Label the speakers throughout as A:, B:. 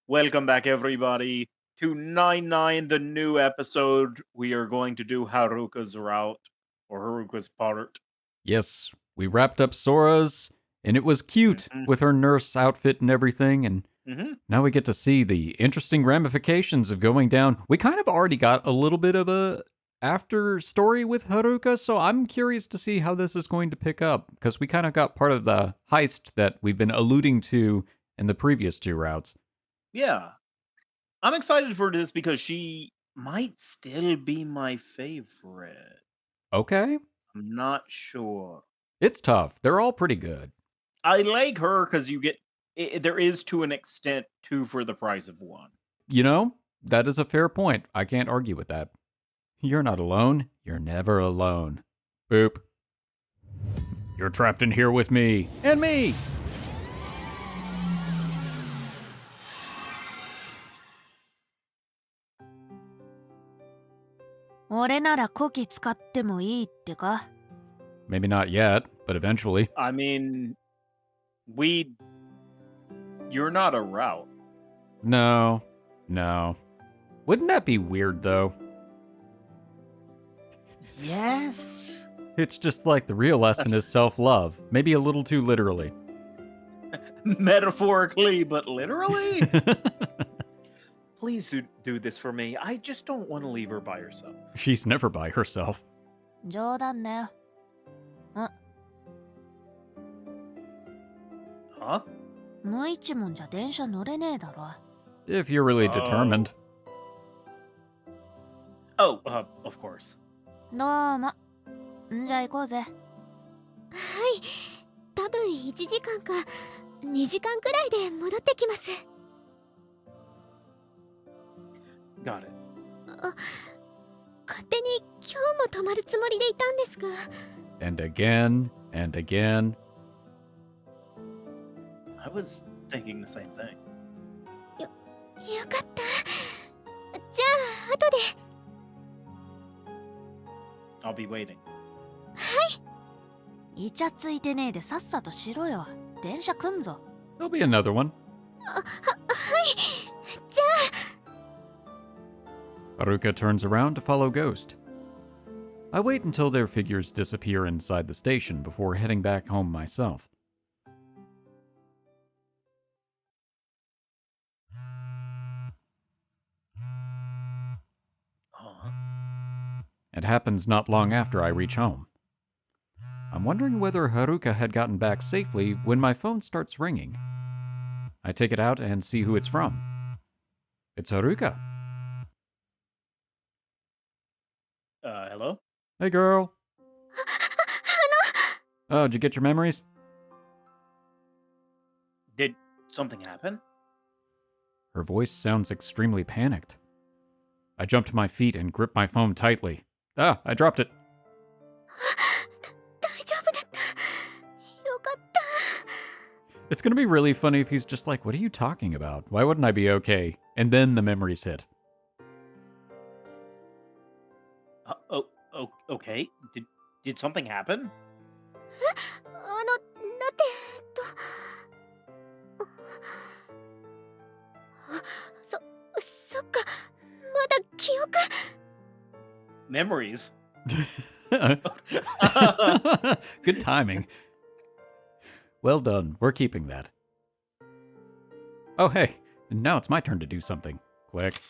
A: Welcome back, everybody, to 99, the new episode. We are going to do Haruka's route, or Haruka's part.
B: Yes, we wrapped up Sora's, and it was cute
A: Mhm,
B: with her nurse outfit and everything, and
A: mhm.
B: now we get to see the interesting ramifications of going down. We kind of already got a little bit of a after story with Haruka, so I'm curious to see how this is going to pick up, because we kind of got part of the heist that we've been alluding to in the previous two routes.
A: Yeah. I'm excited for this because she might still be my favorite.
B: Okay,
A: I'm not sure.
B: it's tough. They're all pretty good.
A: I like her because you get, there is to an extent two for the price of one.
B: You know, that is a fair point. I can't argue with that. You're not alone. You're never alone. Boop. You're trapped in here with me. And me! Maybe not yet, but eventually.
A: I mean, we. You're not a route.
B: No. Wouldn't that be weird, though?
A: Yes.
B: It's just like the real lesson is self-love. Maybe a little too literally.
A: Metaphorically, but literally? Please do this for me. I just don't want to leave her by herself.
B: She's never by herself.
C: 冗談だよ。
A: Huh?
C: 無一文じゃ電車乗れねえだろ。
B: If you're really determined.
A: Oh, of course.
C: どうも。んじゃ行こうぜ。
D: はい。多分1時間か2時間くらいで戻ってきます。
A: Got it.
D: 勝手に今日も泊まるつもりでいたんですが。
B: And again, and again.
A: I was thinking the same thing.
D: よかった。じゃあ後で。
A: I'll be waiting.
C: イチャついてねえでさっさとしろよ。電車来んぞ。
B: There'll be another one.
D: はい。じゃあ。
B: Haruka turns around to follow Ghost. I wait until their figures disappear inside the station before heading back home myself.
A: Huh?
B: It happens not long after I reach home. I'm wondering whether Haruka had gotten back safely when my phone starts ringing. I take it out and see who it's from. It's Haruka.
A: Hello?
B: Hey, girl. Oh, did you get your memories?
A: Did something happen?
B: Her voice sounds extremely panicked. I jump to my feet and grip my phone tightly. Ah, I dropped it.
D: 大丈夫だった。よかった。
B: It's gonna be really funny if he's just like, what are you talking about? Why wouldn't I be okay? And then the memories hit.
A: Okay. Did something happen?
D: だってそっか。まだ記憶。
A: Memories?
B: Good timing. Well done. We're keeping that. Oh, hey. Now it's my turn to do something. Click.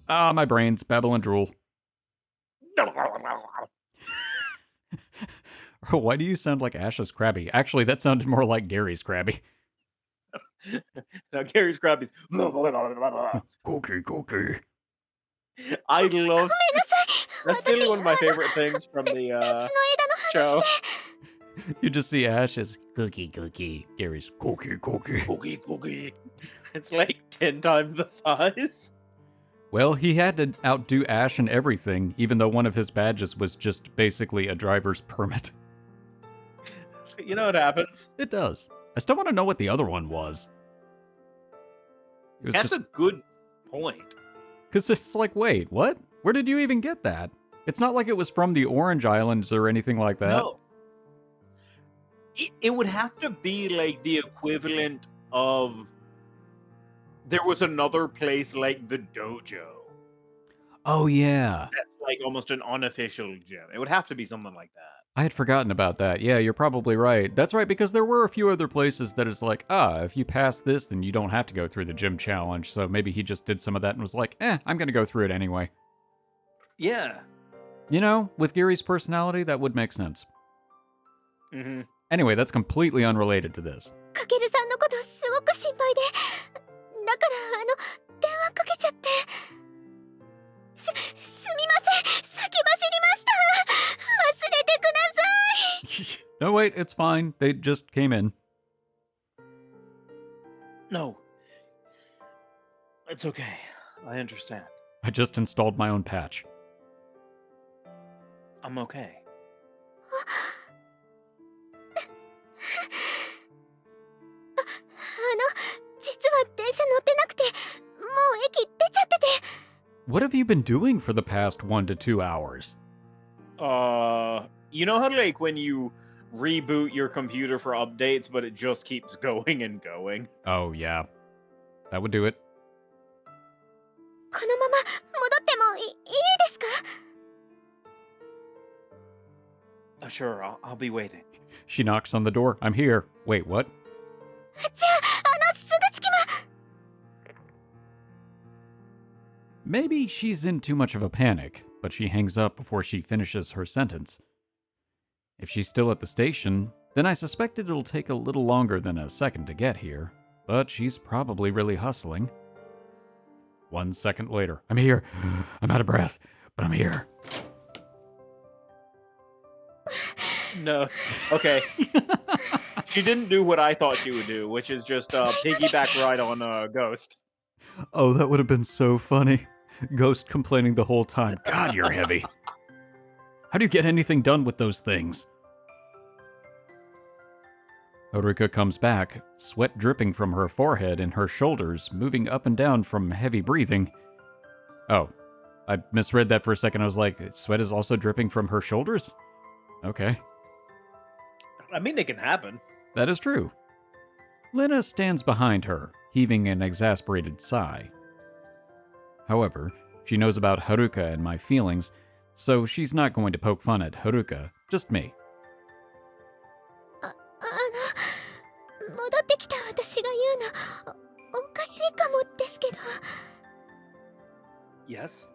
B: Ah, my brains. Babble and drool. Why do you sound like Ash's Krabby? Actually, that sounded more like Gary's Krabby.
A: Now, Gary's Krabby's.
B: Cookie.
A: I love. That's really one of my favorite things from the
D: 別の枝の話
A: show.
D: で。
B: You just see Ash as cookie. Gary's cookie.
A: Cookie. It's like 10 times the size.
B: Well, he had to outdo Ash in everything, even though one of his badges was just basically a driver's permit.
A: You know what happens?
B: It does. I still want to know what the other one was. It was
A: That's a good point.
B: Because it's like, wait, what? Where did you even get that? It's not like it was from the Orange Islands or anything like that.
A: No. It would have to be like the equivalent of there was another place like the dojo.
B: Oh, yeah.
A: That's like almost an unofficial gym. It would have to be something like that.
B: I had forgotten about that. Yeah, you're probably right. That's right, because there were a few other places that it's like, if you pass this, then you don't have to go through the gym challenge. So maybe he just did some of that and was like, I'm going to go through it anyway.
A: Yeah.
B: You know, with Gary's personality, that would make sense.
A: Mm-hmm.
B: Anyway, that's completely unrelated to this.
D: かけるさんのことすごく心配で、だから電話かけちゃって。すみません、先走りました。忘れてください。
B: No, wait, it's fine. They just came in.
A: No. It's okay. I understand.
B: I just installed my own patch.
A: I'm okay.
D: 実は電車乗ってなくて、もう駅出ちゃってて。
B: What have you been doing for the past 1 to 2 hours?
A: You know how like when you reboot your computer for updates, but it just keeps going and going?
B: Oh, yeah. That would do it.
D: このまま戻ってもいいですか？
A: Sure, I'll be waiting.
B: She knocks on the door. I'm here. Wait, what?
D: じゃあ、すぐ着きま。
B: Maybe she's in too much of a panic, but she hangs up before she finishes her sentence. If she's still at the station, then I suspect it'll take a little longer than a second to get here, but she's probably really hustling. 1 second later. I'm here. I'm out of breath, but I'm here.
A: No. Okay. She didn't do what I thought she would do, which is just piggyback right on Ghost.
B: Oh, that would have been so funny. Ghost complaining the whole time. God, you're heavy. How do you get anything done with those things? Haruka comes back, sweat dripping from her forehead and her shoulders, moving up and down from heavy breathing. Oh, I misread that for a second. I was like, sweat is also dripping from her shoulders? Okay.
A: I mean, it can happen.
B: That is true. Lena stands behind her, heaving an exasperated sigh. However, she knows about Haruka and my feelings, so she's not going to poke fun at Haruka, just me.
D: 戻ってきた私が言うのおかしいかもですけど。
A: Yes?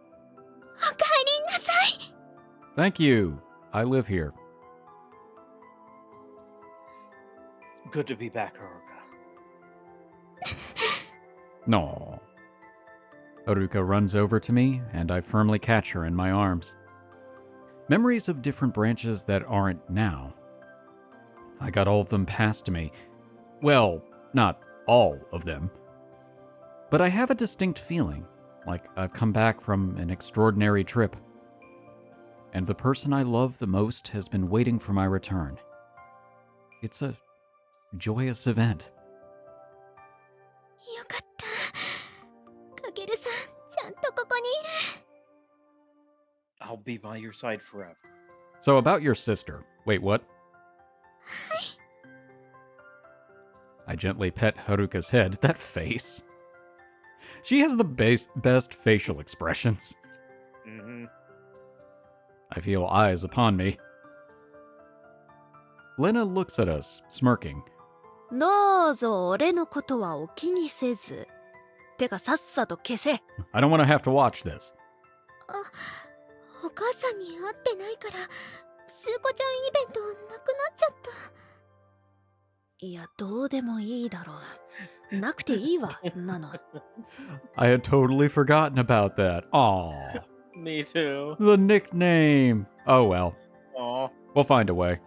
D: おかえりなさい。
B: Thank you. I live here.
A: Good to be back, Haruka.
B: No. Haruka runs over to me, and I firmly catch her in my arms. Memories of different branches that aren't now. I got all of them passed to me. Well, not all of them. But I have a distinct feeling, like I've come back from an extraordinary trip. And the person I love the most has been waiting for my return. It's a joyous event.
D: よかった。かけるさん、ちゃんとここにいる。
A: I'll be by your side forever.
B: So about your sister. Wait, what? I gently pet Haruka's head. That face. She has the best facial expressions.
A: Mm-hmm.
B: I feel eyes upon me. Lena looks at us, smirking.
C: どうぞ俺のことはお気にせず。てかさっさと消せ。
B: I don't want to have to watch this.
D: お母さんに会ってないから、スー子ちゃんイベントなくなっちゃった。
C: いや、どうでもいいだろう。なくていいわ、なの。
B: I had totally forgotten about that. Aw.
A: Me too.
B: The nickname. Oh well.
A: Aw.
B: We'll find a way.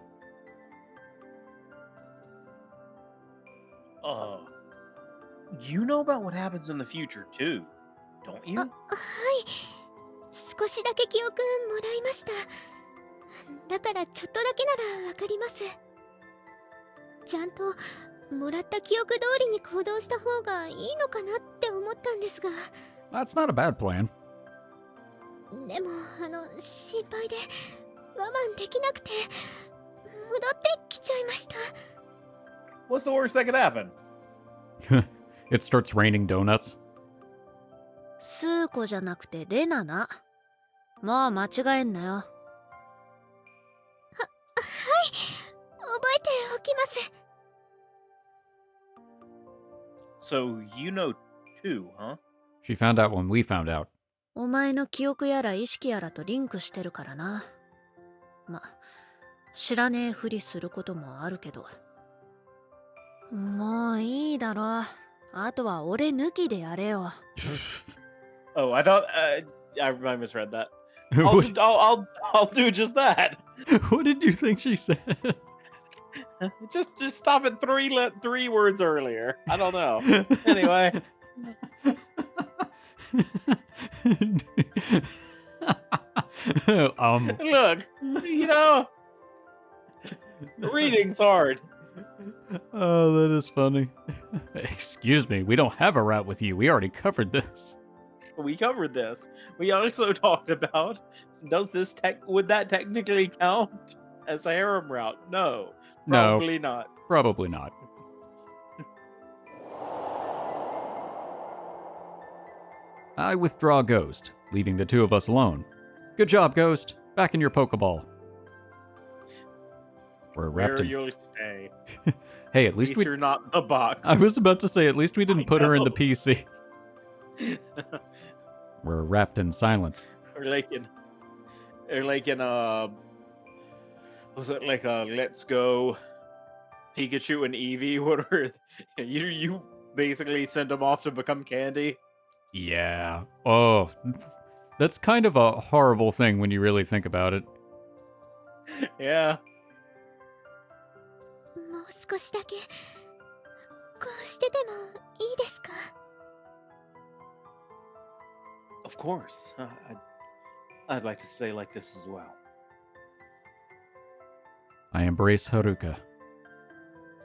A: You know about what happens in the future too, don't you?
D: はい。少しだけ記憶もらいました。だからちょっとだけならわかります。ちゃんともらった記憶通りに行動した方がいいのかなって思ったんですが。
B: That's not a bad plan.
D: でも心配で我慢できなくて、ってきちゃいました。
A: What's the worst that could happen?
B: It starts raining donuts.
C: スーコじゃなくてレナな。もう間違えんなよ。
D: 覚えておきます。
A: So you know too, huh?
B: She found out when we found out.
C: お前の記憶やら意識やらとリンクしてるからな。ま、知らねえふりすることもあるけど。もういいだろ。あとは俺抜きでやれよ。
A: Oh, I thought I misread that. I'll do just that.
B: What did you think she said?
A: Just stop at three words earlier. I don't know. Anyway. Look, you know, reading's hard.
B: Oh, that is funny. Excuse me, we don't have a route with you. We already covered this.
A: We covered this. We also talked about, would that technically count as a harem route? No. Probably not.
B: Probably not. I withdraw Ghost, leaving the two of us alone. Good job, Ghost. Back in your Pokeball. We're wrapped
A: Where
B: in...
A: you'll stay.
B: Hey, at least
A: you're not in the box.
B: I was about to say, at least we didn't put her in the
A: know.
B: PC. We're wrapped in silence.
A: Or like in was it like a Let's Go Pikachu and Eevee? What were you basically send them off to become candy?
B: Yeah. Oh, that's kind of a horrible thing when you really think about it.
A: Yeah.
D: もう少しだけこうしててもいいですか？
A: Of course. I'd like to stay like this as well.
B: I embrace Haruka.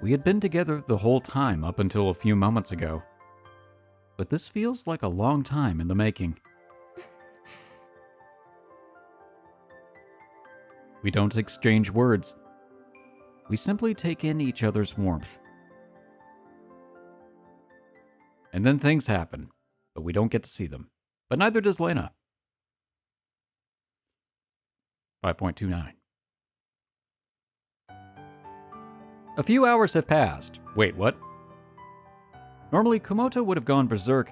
B: We had been together the whole time up until a few moments ago. But this feels like a long time in the making. We don't exchange words. We simply take in each other's warmth. And then things happen, but we don't get to see them. But neither does Lena. 5.29. A few hours have passed. Wait, what? Normally, Komoto would have gone berserk,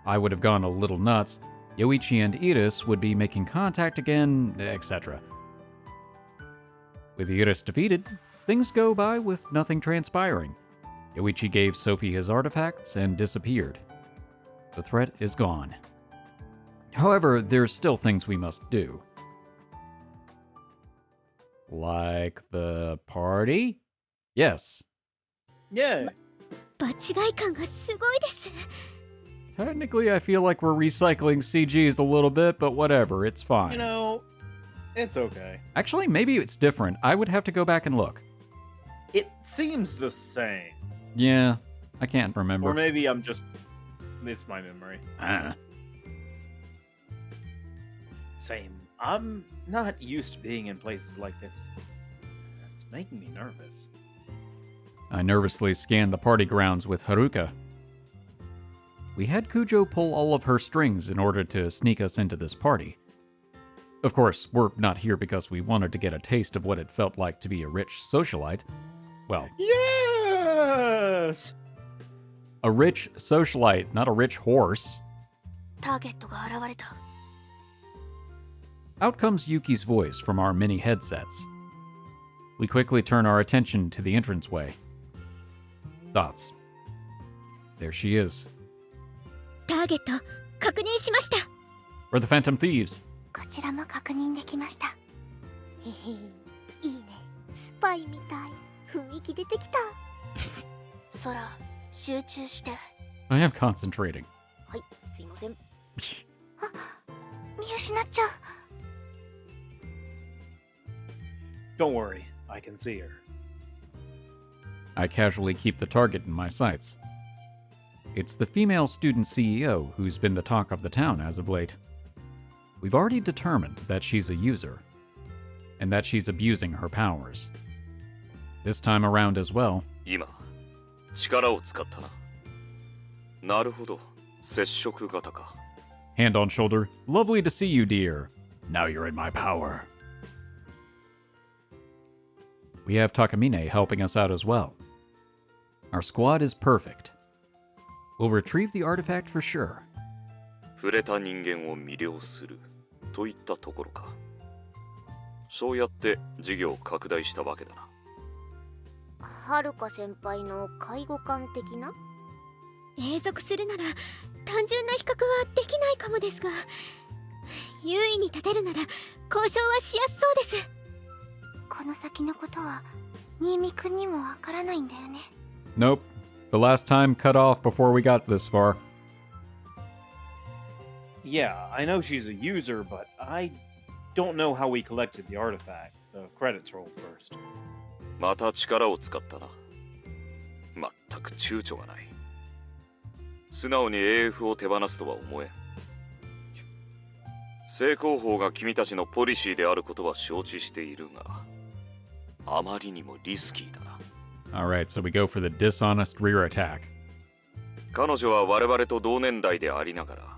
B: I would have gone a little nuts, Yoichi and Iris would be making contact again, etc. With Iris defeated, things go by with nothing transpiring. Yoichi gave Sophie his artifacts and disappeared. The threat is gone. However, there's still things we must do. Like the party? Yes.
A: Yeah.
D: 場違い感がすごいです。
B: Technically, I feel like we're recycling CGs a little bit, but whatever, it's fine.
A: You know, it's okay.
B: Actually, maybe it's different. I would have to go back and look.
A: It seems the same.
B: Yeah, I can't remember.
A: Or maybe it's my memory. Same. I'm not used to being in places like this. It's making me nervous.
B: I nervously scanned the party grounds with Haruka. We had Kujo pull all of her strings in order to sneak us into this party. Of course, we're not here because we wanted to get a taste of what it felt like to be a rich socialite. Well,
A: Yes!
B: a rich socialite, not a rich horse.
D: ターゲットが現れた。
B: Out comes Yuki's voice from our mini headsets. We quickly turn our attention to the entranceway. Thoughts. There she is.
D: ターゲット確認しました。
B: We're the Phantom Thieves.
D: こちらも確認できました。へへ、いいね。スパイみたい。雰囲気出てきた。空、集中して。
B: I am concentrating.
D: はい、すいません。あ、見失っちゃう。
A: Don't worry, I can see her.
B: I casually keep the target in my sights. It's the female student CEO who's been the talk of the town as of late. We've already determined that she's a user, and that she's abusing her powers. This time around as well.
E: 今、力を使ったな。なるほど、接触型か。
B: Hand on shoulder. Lovely to see you, dear. Now you're in my power. We have Takamine helping us out as well. Our squad is perfect. We'll retrieve the artifact for sure.
E: 触れた人間を魅了するといったところか。そうやって事業を拡大したわけだな。
D: はるか先輩の介護官的な？永続するなら単純な比較はできないかもですが、優位に立てるなら交渉はしやすそうです。この先のことは新見くんにもわからないんだよね。
B: Nope. The last time cut off before we got this far.
A: Yeah, I know she's a user, but I don't know how we collected the artifact. The credits roll first.
E: また力を使ったな。まったく躊躇がない。素直に AF を手放すとは思えん。正攻法が君たちのポリシーであることは承知しているが、あまりにもリスキーだな。
B: Alright, so we go for the dishonest rear attack.
E: 彼女は我々と同年代でありながら、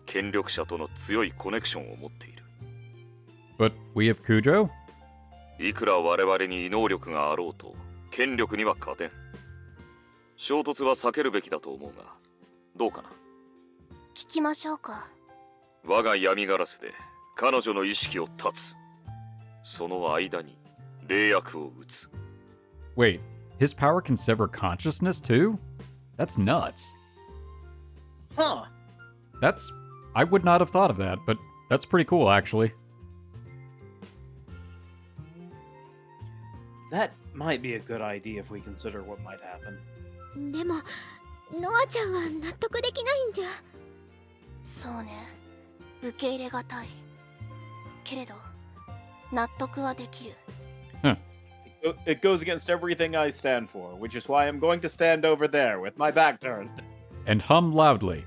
E: 権力者との強いコネクションを持っている。
B: But we have Kujo?
E: いくら我々に異能力があろうと、権力には勝てん。衝突は避けるべきだと思うが、どうかな。
D: 聞きましょうか。
E: 我が闇ガラスで彼女の意識を断つ。その間に霊薬を打つ。
B: Wait, his power can sever consciousness too? That's nuts.
A: Huh.
B: I would not have thought of that, but that's pretty cool actually.
A: That might be a good idea if we consider what might happen.
D: でもノアちゃんは納得できないんじゃ。そうね、受け入れがたいけれど納得はできる。
A: It goes against everything I stand for, which is why I'm going to stand over there with my back turned.
B: And hum loudly.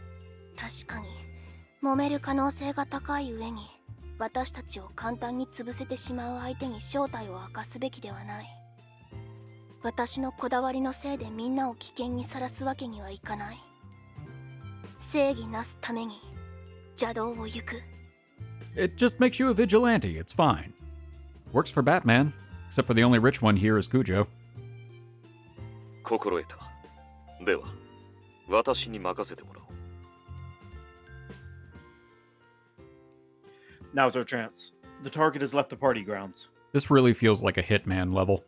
D: 確かに揉める可能性が高い上に、私たちを簡単に潰せてしまう相手に正体を明かすべきではない。私のこだわりのせいでみんなを危険にさらすわけにはいかない。正義なすために邪道を行く。
B: It just makes you a vigilante, it's fine. Works for Batman, except for the only rich one here is Kujo.
E: 心得た。では、私に任せてもらおう。
A: Now's our chance. The target has left the party grounds.
B: This really feels like a Hitman level.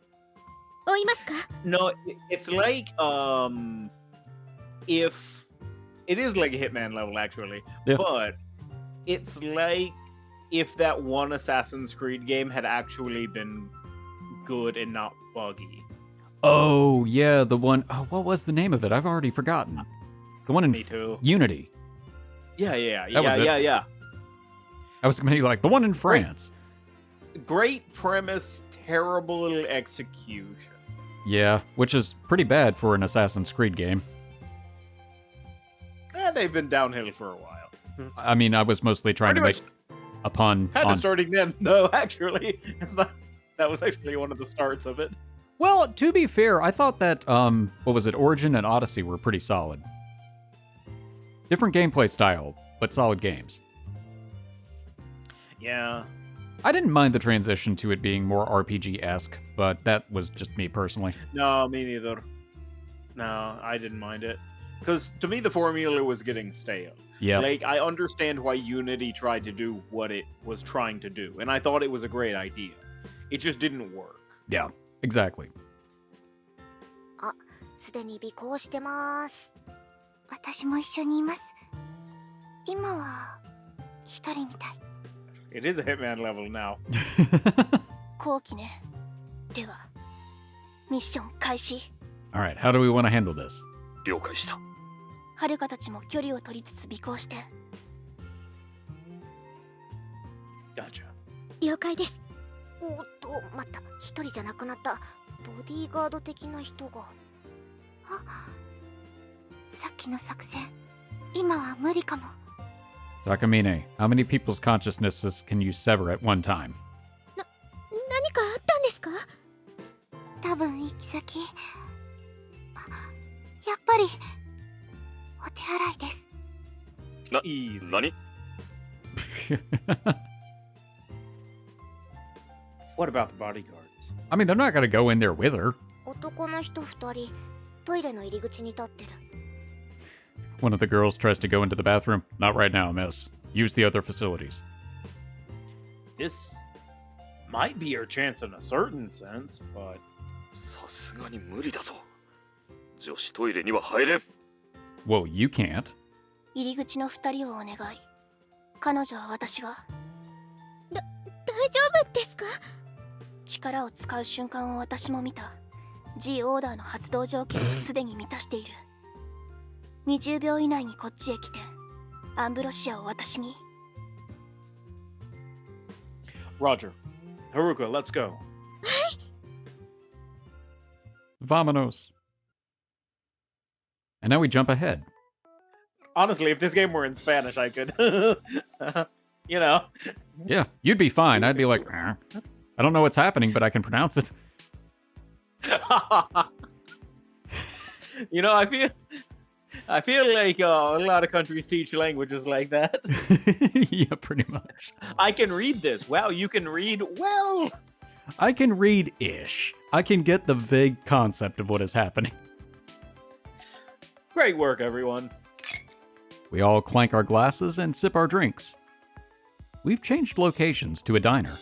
D: 追いますか？
A: No, it's like if it is like a Hitman level actually,
B: Yeah.
A: but it's like if that one Assassin's Creed game had actually been good and not buggy.
B: Oh, yeah, the one... Oh, what was the name of it? I've already forgotten. The one in
A: Me too.
B: Unity.
A: Yeah.
B: That was it.
A: Yeah.
B: I was going to be like, the one in France.
A: Great premise, terrible execution.
B: Yeah, which is pretty bad for an Assassin's Creed game.
A: They've been downhill for a while.
B: I mean, I was mostly trying to make a pun
A: Kind
B: on...
A: of starting then, though, actually. It's not. That was actually one of the starts of it.
B: Well, to be fair, I thought that, what was it, Origin and Odyssey were pretty solid. Different gameplay style, but solid games.
A: Yeah.
B: I didn't mind the transition to it being more RPG-esque, but that was just me personally.
A: No, me neither. No, I didn't mind it. Because to me, the formula was getting stale.
B: Yeah.
A: Like, I understand why Unity tried to do what it was trying to do, and I thought it was a great idea. It just didn't work.
B: Yeah, exactly.
D: あ、すでに尾行してます。私も一緒にいます。今は一人みたい。
A: It is a Hitman level now.
D: 後期ね。では、ミッション開始。
B: Alright, how do we want to handle this?
E: 了解した。
D: はるかたちも距離を取りつつ尾行して。
A: Gotcha.
D: 了解です。おっと、待った。一人じゃなくなった。ボディーガード的な人が。あ、さっきの作戦、今は無理かも。
B: Takamine, how many people's consciousnesses can you sever at one time?
D: 何かあったんですか？多分き。やっぱりお手洗いです。
A: Easy.
E: 何
A: What about the bodyguards?
B: I mean, they're not gonna go in there with her.
D: 男の人2人、トイレの入り口に立ってる。
B: One of the girls tries to go into the bathroom. Not right now, miss. Use the other facilities.
A: This might be your chance in a certain sense, but
E: さすがに無理だぞ。女子トイレには入れん。
B: Well, you can't.
D: 入り口の2人をお願い。彼女は私が。大丈夫ですか？力を使う瞬間を私も見た。G オーダーの発動条件をすでに満たしている。20秒以内にこっちへ来て、アンブロシアを私に。
A: Roger. Haruka, let's go.
B: Vamonos. And now we jump ahead.
A: Honestly, if this game were in Spanish, I could, you know.
B: Yeah, you'd be fine. I'd be like, I don't know what's happening, but I can pronounce it.
A: You know, I feel like a lot of countries teach languages like that.
B: Yeah, pretty much.
A: I can read this. Wow, you can read well.
B: I can read-ish. I can get the vague concept of what is happening.
A: Great work, everyone.
B: We all clank our glasses and sip our drinks. We've changed locations to a diner.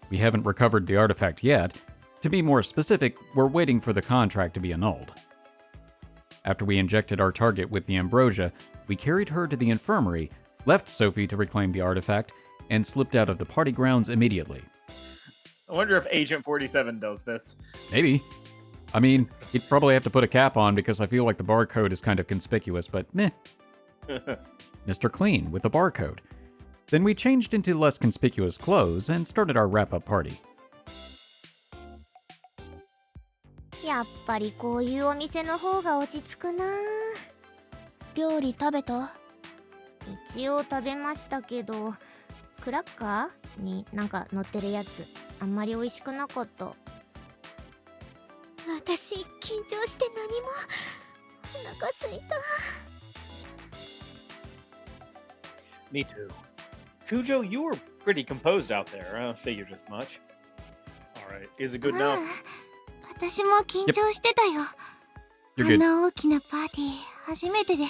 B: We haven't recovered the artifact yet. To be more specific, we're waiting for the contract to be annulled. After we injected our target with the ambrosia, we carried her to the infirmary, left Sophie to reclaim the artifact, and slipped out of the party grounds immediately.
A: I wonder if Agent 47 does this.
B: Maybe. I mean, he'd probably have to put a cap on because I feel like the barcode is kind of conspicuous, but meh. Mr. Clean with the barcode. Then we changed into less conspicuous clothes and started our wrap-up party.
D: やっぱりこういうお店の方が落ち着くな。料理食べた？一応食べましたけど、クラッカーになんか乗ってるやつ、あんまり美味しくなかった。私、緊張して何も。お腹すいた。
A: Me too. Kujo, you were pretty composed out there. Figured as much. Alright, is it good now?
D: 私も緊張してたよ。
B: You're
D: あ
B: good.
D: んな大きなパーティー、初めてで。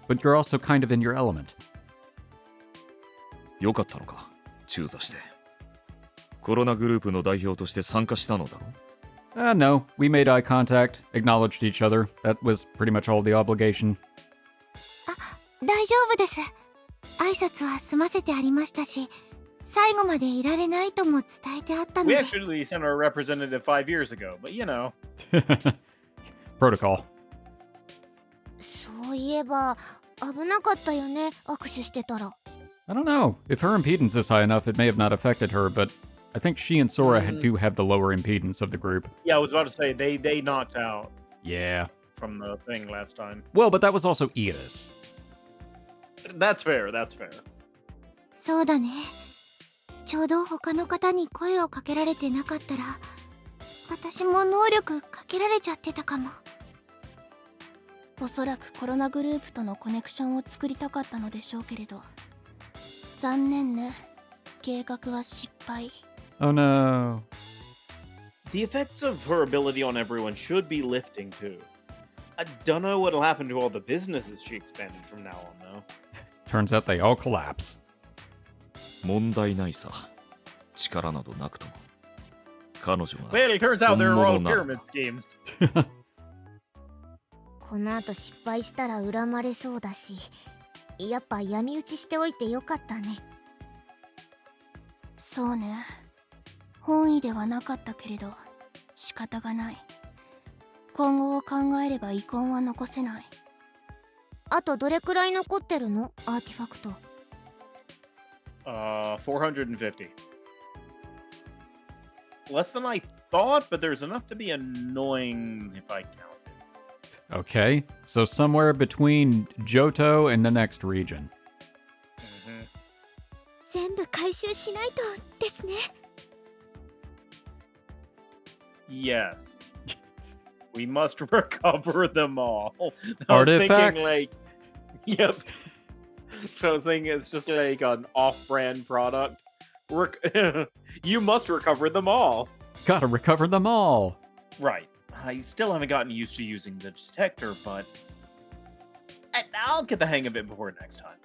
B: But you're also kind of in your element.
E: よかったのか、中座して。コロナグループの代表として参加したのだろ？
B: No, we made eye contact, acknowledged each other. That was pretty much all the obligation.
D: 大丈夫です。挨拶は済ませてありましたし、最後までいられないとも伝えてあったの
A: We
D: で。
A: actually sent our representative 5 years ago, but you know.
B: Protocol.
D: そういえば、危なかったよね、握手してたら。
B: I don't know. If her impedance is high enough, it may have not affected her, but I think she and Sora do have the lower impedance of the group.
A: Yeah, I was about to say, they knocked out
B: Yeah.
A: from the thing last time.
B: Well, but that was also Iris.
A: That's fair, that's fair.
D: そうだね。ちょうど他の方に声をかけられてなかったら、私も能力かけられちゃってたかも。おそらくコロナグループとのコネクションを作りたかったのでしょうけれど、残念ね。計画は失敗。
B: Oh no.
A: The effects of her ability on everyone should be lifting too. I don't know what'll happen to all the businesses she expanded from now on, though.
B: Turns out they all collapse.
E: 問題ないさ。力などなくとも。彼女が
A: Well, it turns out they're all
E: 本物なら
A: pyramid schemes.
D: この後失敗したら恨まれそうだし、やっぱ闇討ちしておいてよかったね。そうね。本意ではなかったけれど、仕方がない。今後を考えれば遺恨は残せない。あとどれくらい残ってるの？アーティファクト。
A: 450. Less than I thought, but there's enough to be annoying if I count it.
B: Okay, so somewhere between Johto and the next region.
D: 全部回収しないとですね。
A: Yes. We must recover them all. I was
B: Artifacts.
A: thinking like, yep. So I was thinking it's just like an off-brand product. You must recover them all.
B: Gotta recover them all.
A: Right. I still haven't gotten used to using the detector, but I'll get the hang of it before next time.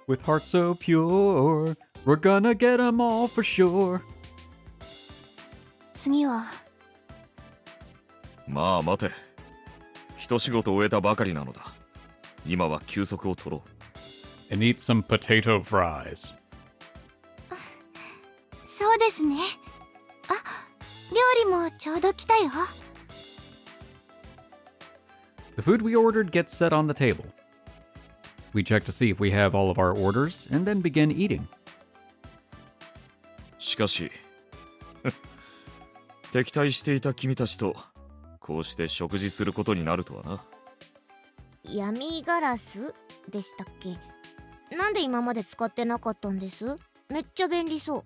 B: With hearts so pure, we're gonna get them all for sure.
D: 次は
E: まあ待て。一仕事終えたばかりなのだ。今は休息を取ろう。
B: And eat some potato fries.
D: そうですね。あ、料理もちょうど来たよ。
B: The food we ordered gets set on the table. We check to see if we have all of our orders, and then begin eating.
E: しかし敵対していた君たちとこうして食事することになるとはな。
D: 闇ガラスでしたっけ？なんで今まで使ってなかったんです？めっちゃ便利そう。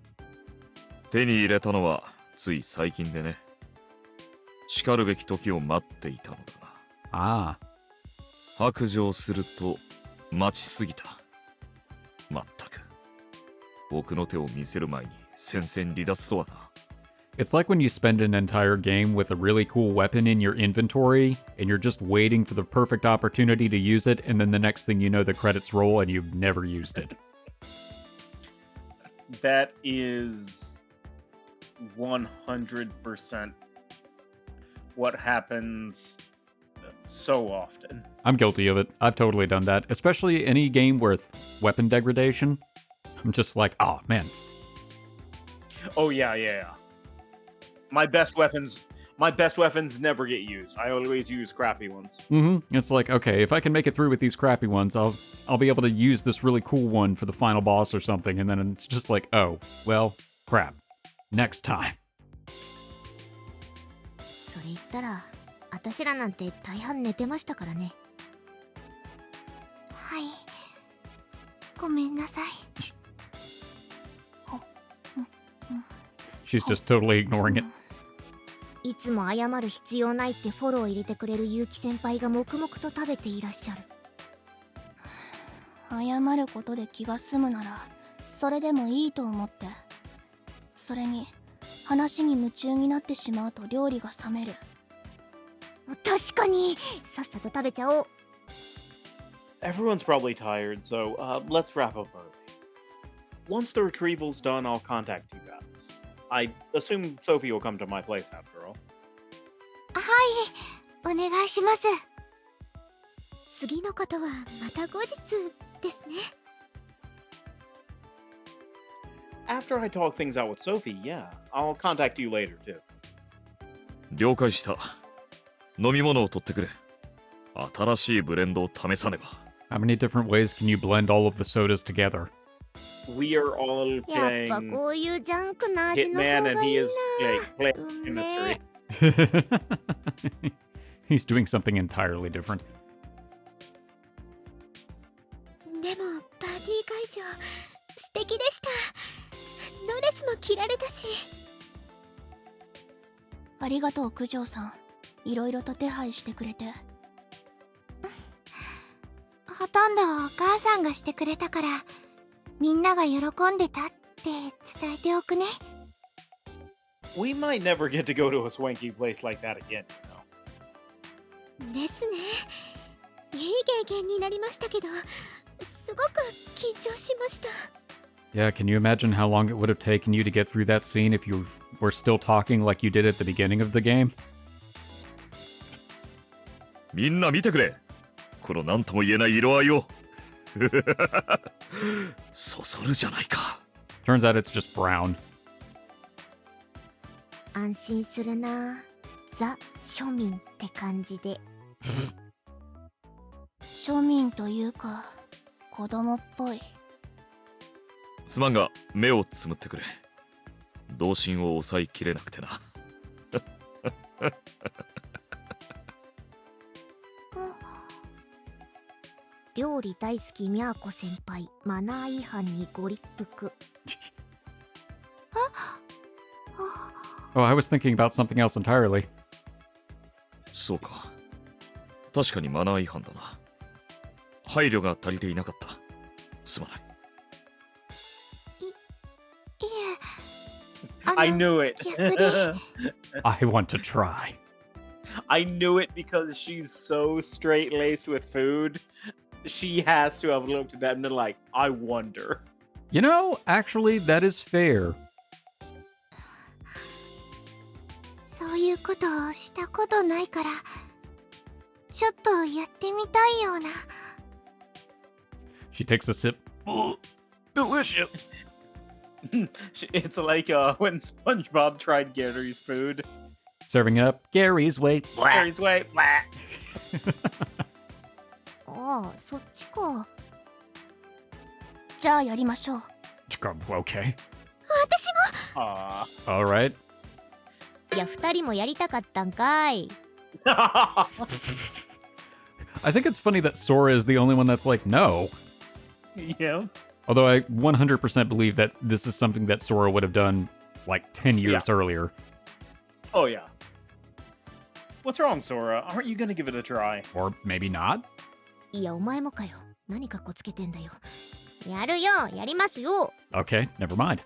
E: 手に入れたのはつい最近でね。しかるべき時を待っていたのだが。
B: Ah.
E: 白状すると待ちすぎた。まったく僕の手を見せる前に戦線離脱とはな。
B: It's like when you spend an entire game with a really cool weapon in your inventory, and you're just waiting for the perfect opportunity to use it, and then the next thing you know, the credits roll and you've never used it.
A: That is 100% what happens so often.
B: I'm guilty of it. I've totally done that, especially any game with weapon degradation. I'm just like, oh man.
A: Oh yeah. My best weapons never get used. I always use crappy ones.
B: It's like, okay, if I can make it through with these crappy ones, I'll be able to use this really cool one for the final boss or something, and then it's just like, oh, well, crap. Next time.
D: それ言ったら、あたしらなんて大半寝てましたからね。はい。ごめんなさい。
B: She's just totally ignoring it.
D: いつも謝る必要ないってフォローを入れてくれる結城先輩が黙々と食べていらっしゃる。謝ることで気が済むならそれでもいいと思って。それに話に夢中になってしまうと料理が冷める。確かにさっさと食べちゃおう。
A: Everyone's probably tired, so let's wrap up early. Once the retrieval's done, I'll contact you guys. I assume Sophie will come to my place after all.
D: はい、お願いします。次のことはまた後日ですね。
A: After I talk things out with Sophie, yeah, I'll contact you later too.
E: 了解した。飲み物を取ってくれ。新しいブレンドを試さねば。
B: How many different ways can you blend all of the sodas together?
A: We are all
D: やっぱ
A: playing
D: こういうジャンクな味の方
A: Hitman,
D: が
A: and
D: い
A: he
D: い
A: is
D: な。
A: playing chemistry.
B: He's doing something entirely different.
D: でもパーティー会場素敵でした。ドレスも着られたし。ありがとう九条さん。いろいろと手配してくれて。ほとんどお母さんがしてくれたから、みんなが喜んでたって伝えておくね。
A: We might never get to go to a swanky place like that again, you know.
D: ですね。いい経験になりましたけど、すごく緊張しました。
B: Yeah, can you imagine how long it would have taken you to get through that scene if you were still talking like you did at the beginning of the game?
E: みんな見てくれ。この何とも言えない色合いを。そそるじゃないか。
B: Turns out it's just brown.
D: 安心するな。ザ庶民って感じで。庶民というか子供っぽい。
E: すまんが目をつむってくれ。童心を抑えきれなくてな。
D: 料理大好きみゃーこ先輩、マナー違反にご立腹。
B: Oh, I was thinking about something else entirely.
E: そうか。確かにマナー違反だな。配慮が足りていなかった。すまない。
D: いえ、
A: I knew it.
D: 逆で
B: I want to try.
A: I knew it because she's so straight laced with food. She has to have looked at that and been like, I wonder.
B: You know, actually, that is fair.
D: そういうことをしたことないから、ちょっとやってみたいような。
B: She takes a sip. Oh, delicious.
A: It's like when SpongeBob tried Gary's food.
B: Serving up Gary's way.
A: Gary's way. Blah.
D: ああ、そっちか。じゃあやりましょう。
B: Okay.
D: 私も
B: All right.
D: いや、二人もやりたかったんかい。
B: I think it's funny that Sora is the only one that's like, no.
A: Yeah.
B: Although I 100% believe that this is something that Sora would have done like 10 years earlier.
A: Oh, yeah. What's wrong, Sora? Aren't you gonna give it a try?
B: Or maybe not.
D: いや、お前もかよ。何かっこつけてんだよ。やるよ、やりますよ。
B: Okay, never mind.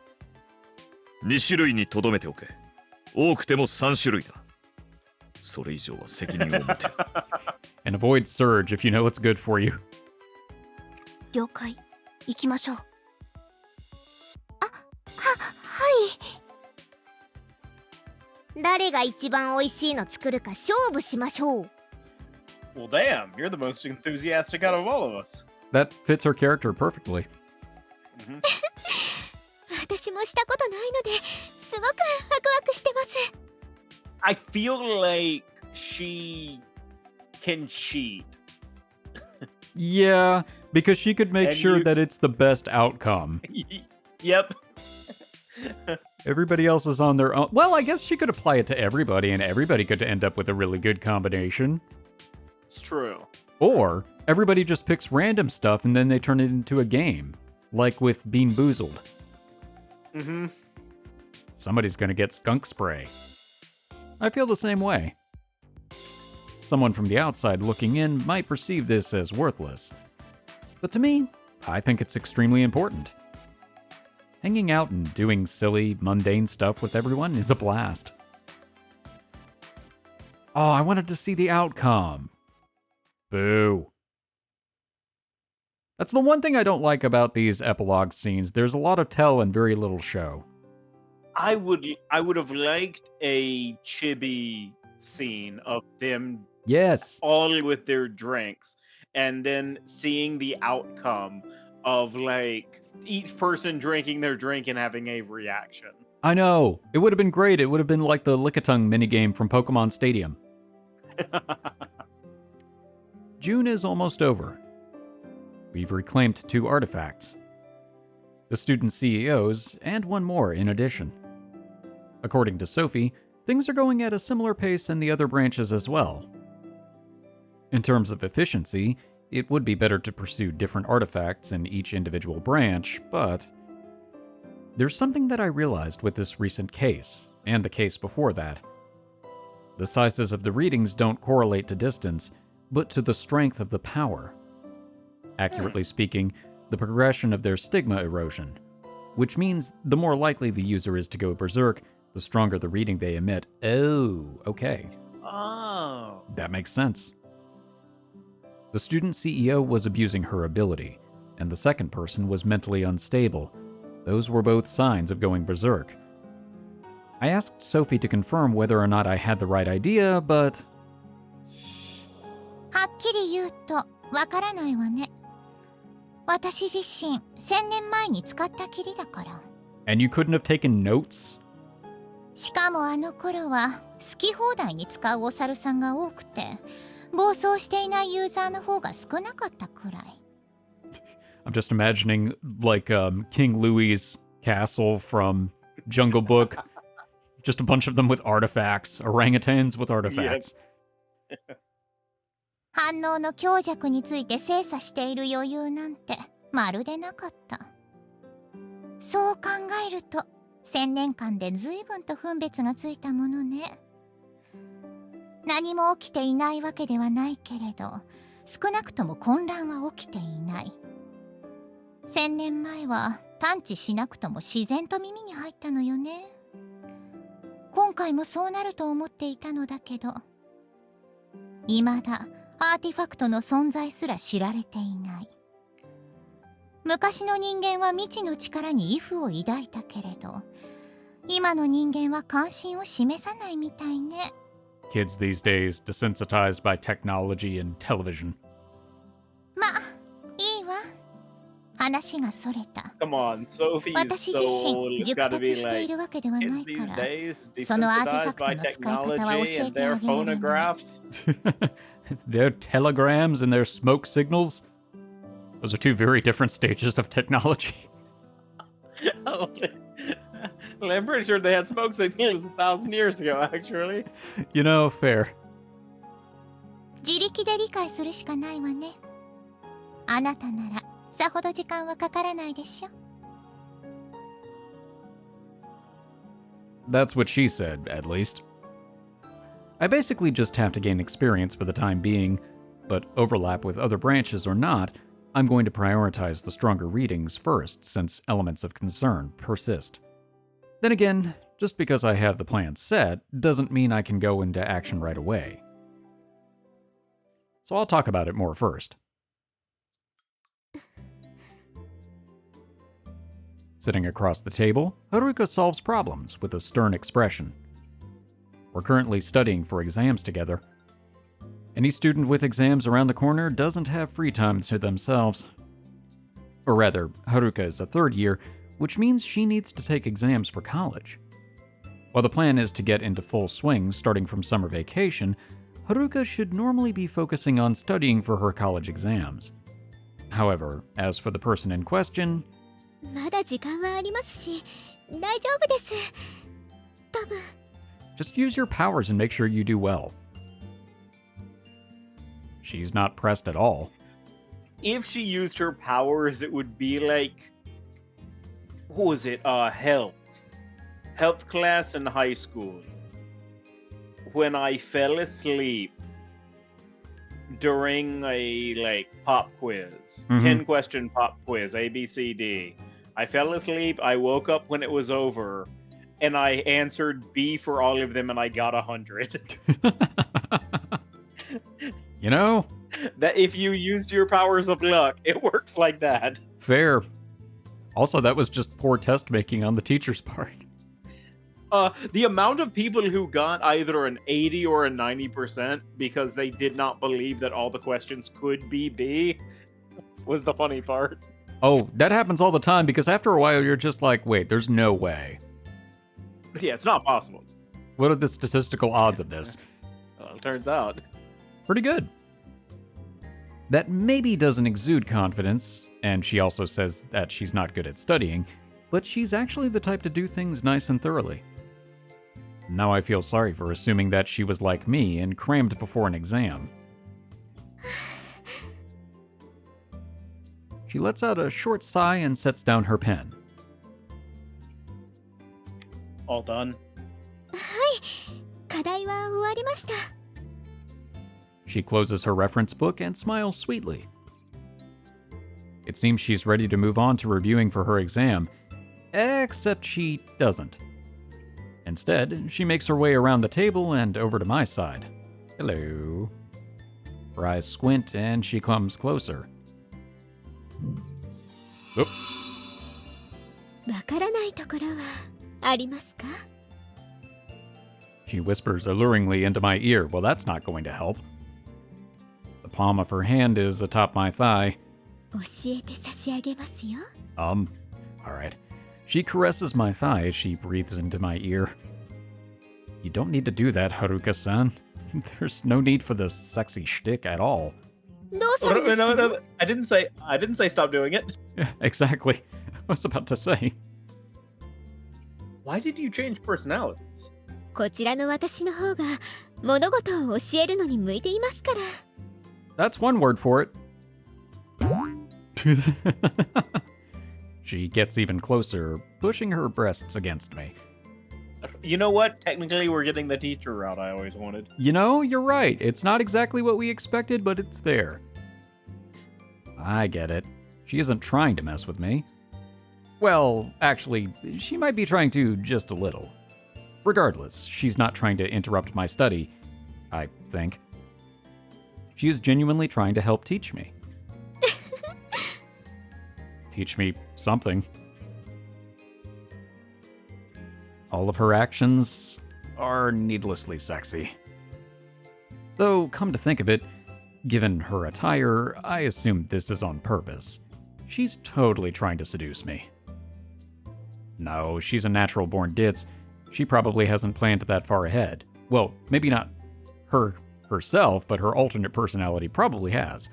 E: 2種類にとどめておけ。多くても3種類だ。それ以上は責任を持て。
B: And avoid Surge if you know what's good for you.
D: 了解。行きましょう。はい。誰が一番美味しいの作るか勝負しましょう。
A: Well, damn, you're the most enthusiastic out of all of us.
B: That fits her character perfectly.
D: 私もしたことないのですごくワクワクしてます。
A: I feel like she can cheat.
B: Yeah, because she could make
A: And
B: sure
A: you-
B: that it's the best outcome.
A: Yep.
B: Everybody else is on their own. Well, I guess she could apply it to everybody, and everybody could end up with a really good combination.
A: It's true.
B: Or everybody just picks random stuff and then they turn it into a game, like with Bean Boozled.
A: Mm-hmm.
B: Somebody's gonna get skunk spray. I feel the same way. Someone from the outside looking in might perceive this as worthless. But to me, I think it's extremely important. Hanging out and doing silly, mundane stuff with everyone is a blast. Oh, I wanted to see the outcome. Boo. That's the one thing I don't like about these epilogue scenes. There's a lot of tell and very little show.
A: I would have liked a chibi scene of them
B: Yes.
A: all with their drinks and then seeing the outcome of like each person drinking their drink and having a reaction.
B: I know. It would have been great. It would have been like the Lickitung minigame from Pokemon Stadium. June is almost over. We've reclaimed 2 artifacts. The student CEOs, and 1 more in addition. According to Sophie, things are going at a similar pace in the other branches as well. In terms of efficiency, it would be better to pursue different artifacts in each individual branch, but there's something that I realized with this recent case, and the case before that. The sizes of the readings don't correlate to distance, but to the strength of the power. Accurately speaking, the progression of their stigma erosion, which means the more likely the user is to go berserk, the stronger the reading they emit. Oh, okay.
A: Oh.
B: That makes sense. The student CEO was abusing her ability, and the second person was mentally unstable. Those were both signs of going berserk. I asked Sophie to confirm whether or not I had the right idea, but
F: はっきり言うとわからないわね。私自身1000年前に使ったきりだから。
B: And you couldn't have taken notes?
F: しかもあの頃は好き放題に使うお猿さんが多くて、暴走していないユーザーの方が少なかったくらい。
B: I'm just imagining like King Louis's castle from Jungle Book. Just a bunch of them with artifacts, orangutans with artifacts.
F: 反応の強弱について精査している余裕なんてまるでなかった。そう考えると1000年間で随分と分別がついたものね。何も起きていないわけではないけれど、少なくとも混乱は起きていない。1000年前は探知しなくとも自然と耳に入ったのよね。今回もそうなると思っていたのだけど、未だアーティファクトの存在すら知られていない。昔の人間は未知の力に畏怖を抱いたけれど、今の人間は関心を示さないみたいね。
B: Kids these days desensitized by technology and television.
F: ま、いいわ。話がそれた。
A: Come on, Sophie's
F: 私自身
A: soul has
F: 熟
A: gotta
F: 達
A: be
F: してい
A: like
F: るわけではない
A: kids
F: か
A: these
F: ら、
A: days
F: そのアーティファ
A: desensitized
F: クト
A: by
F: の使い方は教
A: technology
F: え
A: and
F: てあ
A: their
F: げられない。
A: phonographs.
B: Their telegrams and their smoke signals? Those are two very different stages of technology.
A: Well, I'm pretty sure they had smoke signals 1,000 years ago, actually.
B: You know, fair.
F: 自力で理解するしかないわね。あなたならさほど時間はかからないでしょ。
B: That's what she said, at least. I basically just have to gain experience for the time being, but overlap with other branches or not, I'm going to prioritize the stronger readings first, since elements of concern persist. Then again, just because I have the plan set doesn't mean I can go into action right away. So I'll talk about it more first. Sitting across the table, Haruka solves problems with a stern expression. We're currently studying for exams together. Any student with exams around the corner doesn't have free time to themselves. Or rather, Haruka is a third year, which means she needs to take exams for college. While the plan is to get into full swing starting from summer vacation, Haruka should normally be focusing on studying for her college exams. However, as for the person in question,
D: まだ時間はありますし、大丈夫です。多分。
B: just use your powers and make sure you do well. She's not pressed at all.
A: If she used her powers, it would be like, what was it? Health class in high school. When I fell asleep during a pop quiz, 10-question pop quiz, A, B, C, D. I fell asleep. I woke up when it was over, and I answered B for all of them, and I got 100.
B: You know?
A: That if you used your powers of luck, it works like that.
B: Fair. Also, that was just poor test making on the teacher's part.
A: The amount of people who got either an 80 or a 90% because they did not believe that all the questions could be B was the funny part.
B: Oh, that happens all the time because after a while you're just like, wait, there's no way.
A: Yeah, it's not possible.
B: What are the statistical odds of this?
A: Well, it turns out.
B: Pretty good. That maybe doesn't exude confidence, and she also says that she's not good at studying, but she's actually the type to do things nice and thoroughly. Now I feel sorry for assuming that she was like me and crammed before an exam. She lets out a short sigh and sets down her pen.
A: All done.
D: はい、課題は終わりました。
B: She closes her reference book and smiles sweetly. It seems she's ready to move on to reviewing for her exam, except she doesn't. Instead, she makes her way around the table and over to my side. Hello. Her eyes squint and she comes closer. Oop.
D: わからないところはありますか？
B: She whispers alluringly into my ear. Well, that's not going to help. The palm of her hand is atop my thigh.
D: 教えて差し上げますよ。
B: Alright. She caresses my thigh as she breathes into my ear. You don't need to do that, Haruka-san. There's no need for this sexy shtick at all.
D: どうされました？
A: No. I didn't say stop doing it.
B: Yeah, exactly. I was about to say.
A: Why did you change personalities?
D: こちらの私の方が物事を教えるのに向いていますから。
B: That's one word for it. She gets even closer, pushing her breasts against me.
A: You know what? Technically, we're getting the teacher route I always wanted.
B: You know, you're right. It's not exactly what we expected, but it's there. I get it. She isn't trying to mess with me. Well, actually, she might be trying to just a little. Regardless, she's not trying to interrupt my study, I think. She is genuinely trying to help teach me. Teach me something. All of her actions are needlessly sexy. Though, come to think of it, given her attire, I assume this is on purpose. She's totally trying to seduce me. No, she's a natural-born ditz. She probably hasn't planned that far ahead. Well, maybe not herself, but her alternate personality probably has.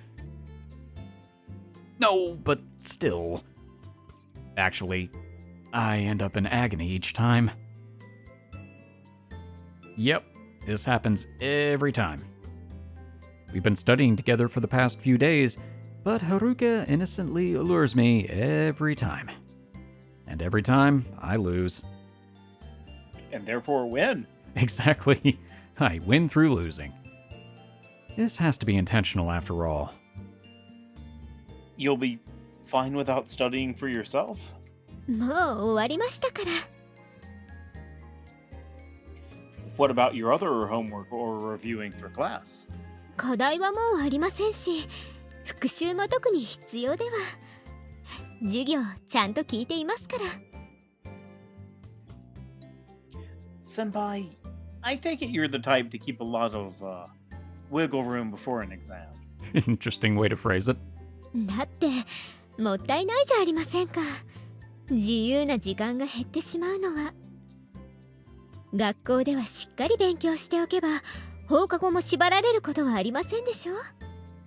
B: No, but still. Actually, I end up in agony each time. Yep, this happens every time. We've been studying together for the past few days, but Haruka innocently allures me every time. And every time, I lose.
A: And therefore win.
B: Exactly. I win through losing. This has to be intentional after all.
A: You'll be fine without studying for yourself?
D: もう終わりましたから。
A: What about your other homework or reviewing for class?
D: 課題はもうありませんし、復習も特に必要では。授業ちゃんと聞いていますから。
A: Senpai, I take it you're the type to keep a lot of wiggle room before an exam.
B: Interesting way to phrase it.
D: だってもったいないじゃありませんか。自由な時間が減ってしまうのは。学校ではしっかり勉強しておけば放課後も縛られることはありませんでしょ。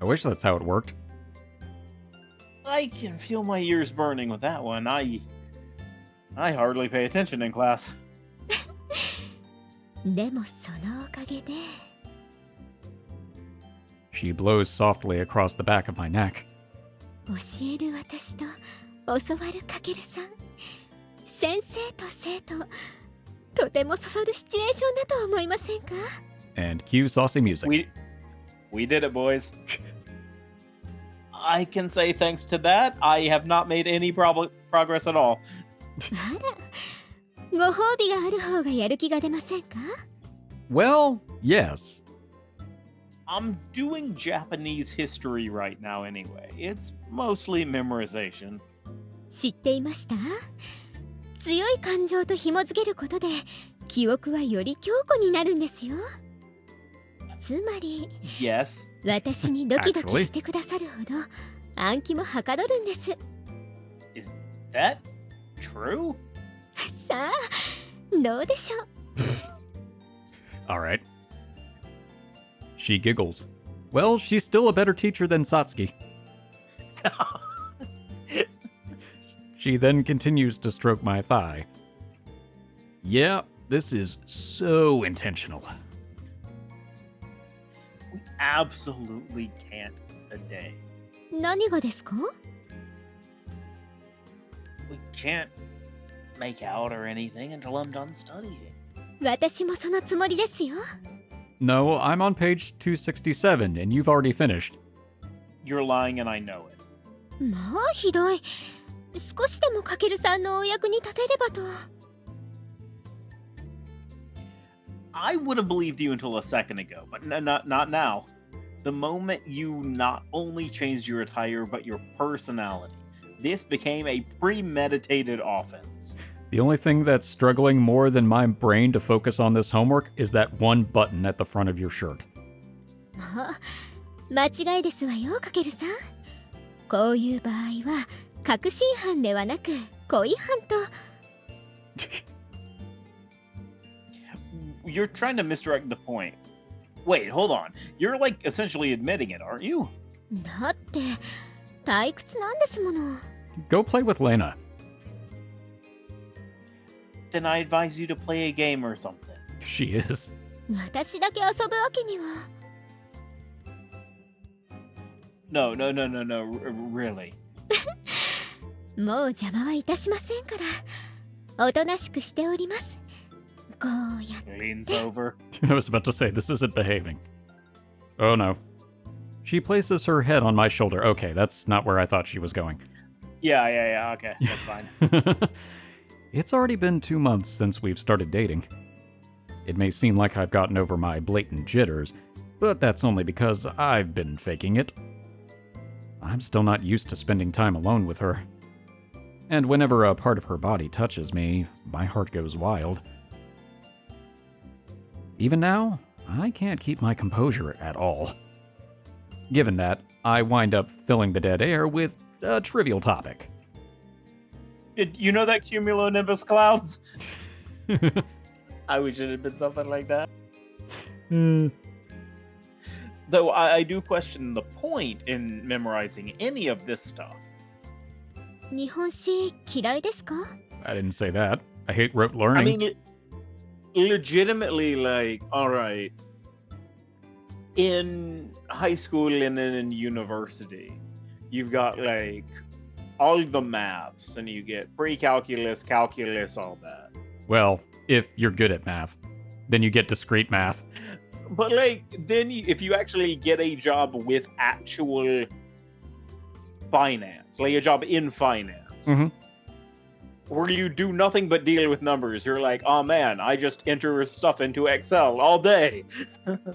B: I wish that's how it worked.
A: I can feel my ears burning with that one. I hardly pay attention in class.
D: でもそのおかげで。
B: She blows softly across the back of my neck.
D: 教える私と教わるかけるさん。先生と生徒。とてもそそるシチュエーションだと思いませんか？
B: And cue saucy music.
A: We did it, boys. I can say thanks to that, I have not made any progress at all.
D: あら、ご褒美がある方がやる気が出ませんか？
B: Well, yes.
A: I'm doing Japanese history right now anyway. It's mostly memorization.
D: 知っていました？強い感情と紐づけることで記憶はより強固になるんですよ。つまり、
A: Yes.
D: 私にドキドキしてくださるほど暗記もはかどるんです。
A: Is that true?
D: さあ、どうでしょう。
B: All right. She giggles. Well, she's still a better teacher than Satsuki. She then continues to stroke my thigh. Yeah, this is so intentional.
A: We absolutely can't today.
D: 何がですか？
A: We can't make out or anything until I'm done studying.
D: 私もそのつもりですよ。
B: No, I'm on page 267 and you've already finished.
A: You're lying and I know it.
D: まあひどい。少しでもかけるさんのお役に立てればと。
A: I would have believed you until a second ago, but not now. The moment you not only changed your attire, but your personality. This became a premeditated offense.
B: The only thing that's struggling more than my brain to focus on this homework is that one button at the front of your shirt.
D: あ、間違いですわよ、かけるさん。こういう場合は確信犯ではなく故意犯と。
A: You're trying to misdirect the point. Wait, hold on. You're like essentially admitting it, aren't you?
D: だって退屈なんですもの。
B: Go play with Lena.
A: Then I advise you to play a game or something.
B: She is.
D: 私だけ遊ぶわけには。
A: No, really.
D: もう邪魔はいたしませんから。おとなしくしております。こうやって
A: Leans over.
B: I was about to say, this isn't behaving. Oh no. She places her head on my shoulder. Okay, that's not where I thought she was going.
A: Yeah. Okay, that's fine.
B: It's already been 2 months since we've started dating. It may seem like I've gotten over my blatant jitters, but that's only because I've been faking it. I'm still not used to spending time alone with her. And whenever a part of her body touches me, my heart goes wild. Even now, I can't keep my composure at all. Given that, I wind up filling the dead air with a trivial topic.
A: Did you know that cumulonimbus clouds? I wish it had been something like that. Though I do question the point in memorizing any of this stuff.
D: 日本史嫌いですか？
B: I didn't say that. I hate rote
A: I
B: learning.
A: mean, legitimately, like, alright. In high school and then in university, you've got, like, all the maths, and you get pre-calculus, calculus, all that.
B: Well, if you're good at math, then you get discrete math.
A: But, like, then if you actually get a job with actual finance, like a job in finance,
B: Mhm.
A: where you do nothing but deal with numbers, you're like, oh man, I just enter stuff into Excel all day.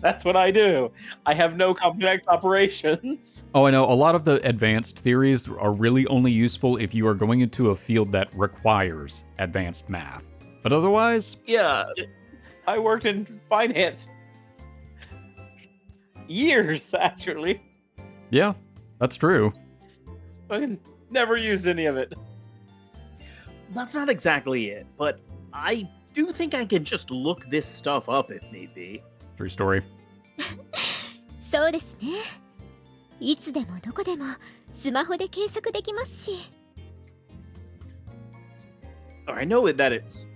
A: That's what I do. I have no complex operations.
B: Oh, I know. A lot of the advanced theories are really only useful if you are going into a field that requires advanced math. But otherwise,
A: Yeah, I worked in finance years, actually.
B: yeah, that's true.
A: I never used any of it. That's not exactly it, but I do think I can just look this stuff up if need be.
B: True story.
D: そうですね。いつでもどこでもスマホで検索できますし。
A: I know that it's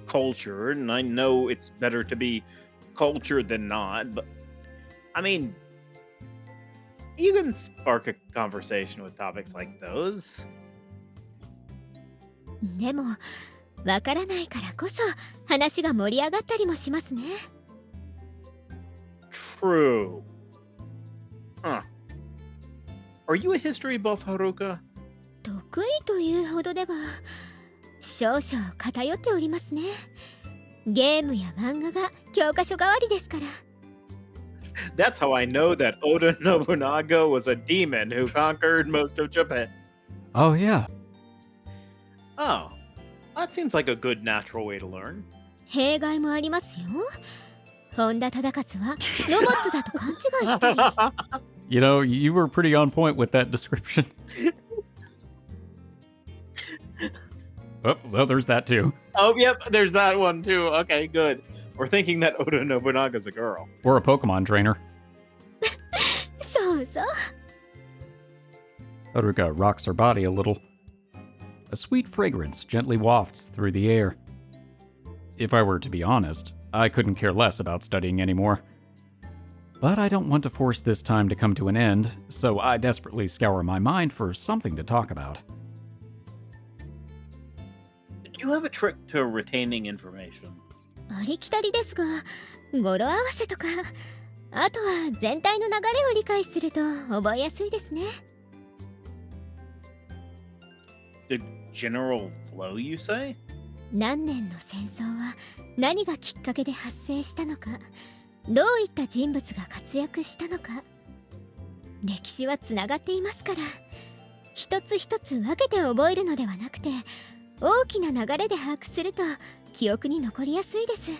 A: culture, and I know it's better to be cultured than not, but I mean, you can spark a conversation with topics like those.
D: でも、わからないからこそ話が盛り上がったりもしますね。
A: True. Huh. Are you a history buff, Haruka?
D: 得意というほどでは少々偏っておりますね。ゲームや漫画が教科書代わりですから。
A: That's how I know that Oda Nobunaga was a demon who conquered most of Japan.
B: Oh, yeah.
A: Oh, that seems like a good natural way to learn.
D: 弊害もありますよ。本田忠勝はロボットだと勘違いして。
B: You know, you were pretty on point with that description. Oh, well, there's that too.
A: Oh, yep, there's that one too. Okay, good. We're thinking that Oda Nobunaga's a girl.
B: Or a Pokemon trainer.
D: そうそう。
B: Haruka rocks her body a little. A sweet fragrance gently wafts through the air. If I were to be honest, I couldn't care less about studying anymore. But I don't want to force this time to come to an end, so I desperately scour my mind for something to talk about.
A: Do you have a trick to retaining information?
D: ありきたりですが、語呂合わせとか、あとは全体の流れを理解すると覚えやすいですね。
A: The general flow, you say?
D: 何年の戦争は何がきっかけで発生したのか、どういった人物が活躍したのか。歴史はつながっていますから、一つ一つ分けて覚えるのではなくて、大きな流れで把握すると記憶に残りやすいです。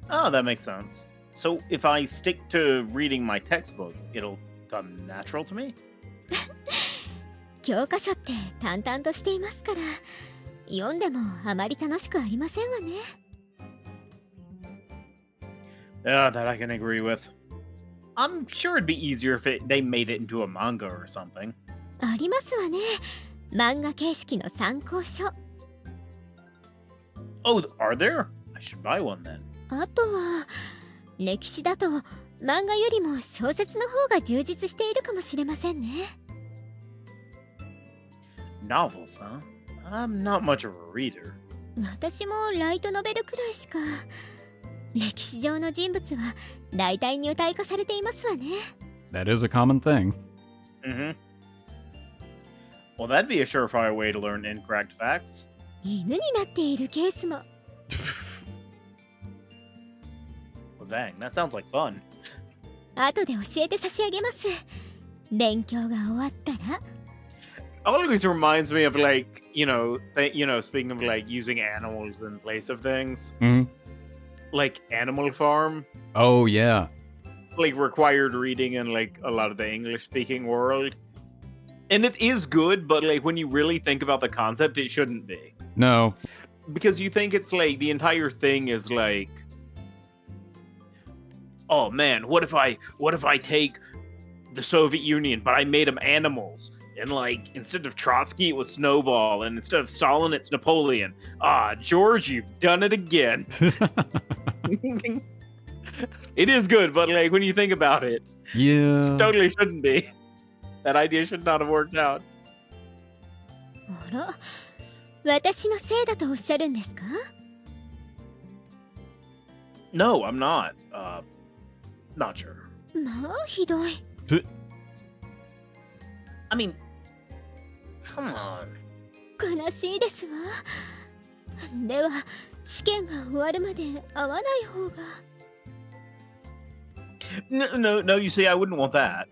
A: Oh, that makes sense. So if I stick to reading my textbook, it'll come natural to me?
D: 教科書って淡々としていますから、読んでもあまり楽しくありませんわね。
A: Yeah, that I can agree with. I'm sure it'd be easier if they made it into a manga or something.
D: ありますわね。漫画形式の参考書。
A: Oh, are there? I should buy one then.
D: あとは歴史だと漫画よりも小説の方が充実しているかもしれませんね。
A: Novels, huh? I'm not much of a reader.
D: 私もライトノベルくらいしか。歴史上の人物は大体入体化されていますわね。
B: That is a common thing.
A: Mm-hmm. Well, that'd be a surefire way to learn incorrect facts.
D: 犬になっているケースも。
A: Well, dang, that sounds like fun.
D: 後で教えて差し上げます。勉強が終わったら。
A: Always reminds me of like, speaking of like using animals in place of things,
B: Mhm.
A: like Animal Farm,
B: Oh, yeah.
A: like required reading in like a lot of the English-speaking world. And it is good, but like when you really think about the concept, it shouldn't be.
B: No.
A: Because you think it's like the entire thing is like, oh man, what if I take the Soviet Union, but I made them animals? And like instead of Trotsky, it was Snowball, and instead of Stalin, it's Napoleon. Ah, George, you've done it again. It is good, but like when you think about it,
B: Yeah.
A: totally shouldn't be. That idea should not have worked out.
D: あら、私のせいだとおっしゃるんですか？
A: No, I'm not. Not sure.
D: まあひどい。
A: I mean, come on.
D: 悲しいですわ。では試験が終わるまで会わない方が。
A: No, you see, I wouldn't want that.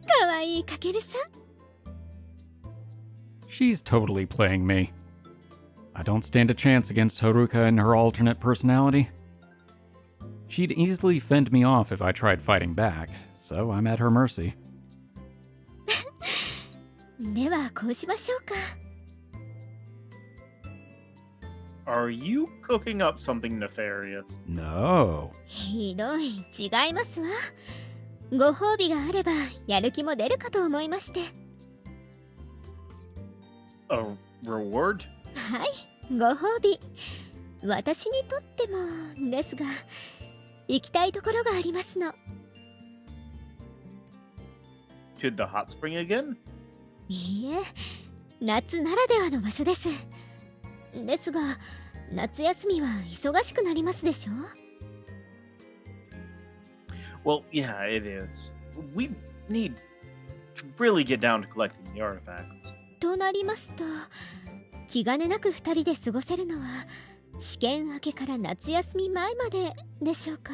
D: かわいいかけるさん。
B: She's totally playing me. I don't stand a chance against Haruka and her alternate personality. She'd easily fend me off if I tried fighting back, so I'm at her mercy.
D: ではこうしましょうか。
A: Are you cooking up something nefarious?
B: No.
D: ひどい、違いますわ。ご褒美があればやる気も出るかと思いまして。
A: A reward?
D: はい、ご褒美。私にとってもですが、行きたいところがありますの。
A: To the hot spring again?
D: いいえ、夏ならではの場所です。ですが、夏休みは忙しくなりますでしょ？
A: Well, yeah, it is. We need to really get down to collecting the artifacts.
D: となりますと、気兼ねなく2人で過ごせるのは試験明けから夏休み前まででしょうか。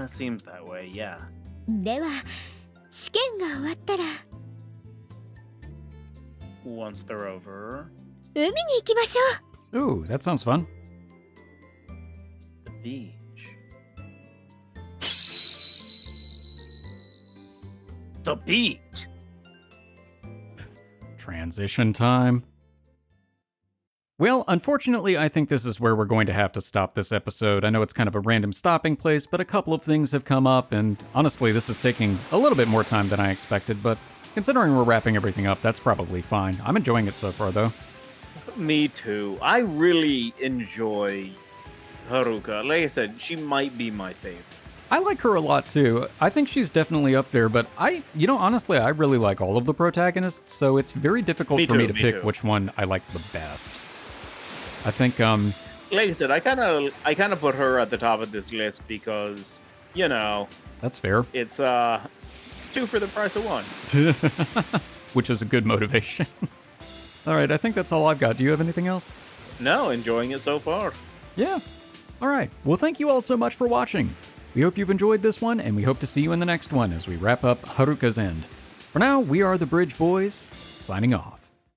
A: Seems that way, yeah.
D: では試験が終わったら
A: Once they're over,
D: 海に行きましょう。
B: Ooh, that sounds fun.
A: the beach. The beach!
B: Transition time. Well, unfortunately, I think this is where we're going to have to stop this episode. I know it's kind of a random stopping place, but a couple of things have come up, and honestly, this is taking a little bit more time than I expected, but considering we're wrapping everything up, that's probably fine. I'm enjoying it so far, though.
A: Me too. I really enjoy Haruka. Like I said, she might be my favorite.
B: I like her a lot, too. I think she's definitely up there, but honestly, I really like all of the protagonists, so it's very difficult for me to pick which one I like the best. I think,
A: Like I said, I kind of put her at the top of this list because,
B: that's fair.
A: it's 2 for the price of 1.
B: Which is a good motivation. All right, I think that's all I've got. Do you have anything else?
A: No, enjoying it so far.
B: Yeah. All right. Well, thank you all so much for watching. We hope you've enjoyed this one, and we hope to see you in the next one as we wrap up Haruka's End. For now, we are the Bridge Boys, signing off.